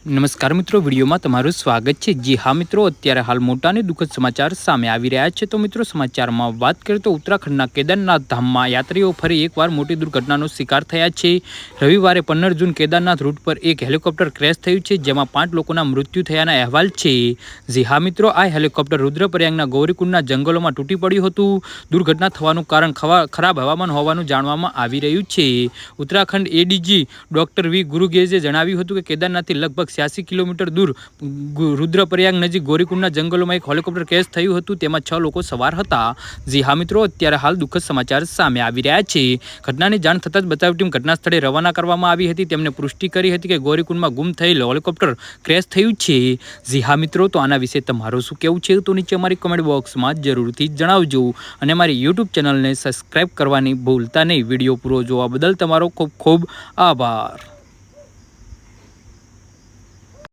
નમસ્કાર મિત્રો, વિડીયોમાં તમારું સ્વાગત છે। જી હા મિત્રો, અત્યારે હાલ મોટા અને દુઃખદ સમાચાર સામે આવી રહ્યા છે। તો મિત્રો, સમાચારમાં વાત કરીએ તો ઉત્તરાખંડના કેદારનાથ ધામમાં યાત્રીઓ ફરી એકવાર મોટી દુર્ઘટનાનો શિકાર થયા છે। રવિવારે 15 જૂન કેદારનાથ રૂટ પર એક હેલિકોપ્ટર ક્રેશ થયું છે, જેમાં 5 લોકોના મૃત્યુ થયાના અહેવાલ છે। જી હા મિત્રો, આ હેલિકોપ્ટર રુદ્રપ્રયાગના ગૌરીકુંડના જંગલોમાં તૂટી પડ્યું હતું। દુર્ઘટના થવાનું કારણ ખરાબ હવામાન હોવાનું જાણવામાં આવી રહ્યું છે। ઉત્તરાખંડ એડીજી ડોક્ટર વી ગુરુગેઝે જણાવ્યું હતું કે કેદારનાથથી લગભગ 86 કિલોમીટર દૂર રુદ્રપ્રયાગ નજીક ગૌરીકુંડના જંગલોમાં એક હેલિકોપ્ટર ક્રેશ થયું હતું, તેમાં 6 લોકો સવાર હતા। જી હા મિત્રો, અત્યારે હાલ દુઃખદ સમાચાર સામે આવી રહ્યા છે। ઘટનાની જાણ થતાં જ બચાવ ટીમ ઘટના સ્થળે રવાના કરવામાં આવી હતી। તેમણે પુષ્ટિ કરી હતી કે ગૌરીકુંડમાં ગુમ થયેલ હેલિકોપ્ટર ક્રેશ થયું છે। જી હા મિત્રો, તો આના વિશે તમારું શું કહેવું છે તો નીચે અમારી કમેન્ટ બોક્સમાં જરૂરથી જણાવજો અને અમારી યુટ્યુબ ચેનલને સબસ્ક્રાઈબ કરવાની ભૂલતા નહીં। વિડીયો પૂરો જોવા બદલ તમારો ખૂબ ખૂબ આભાર।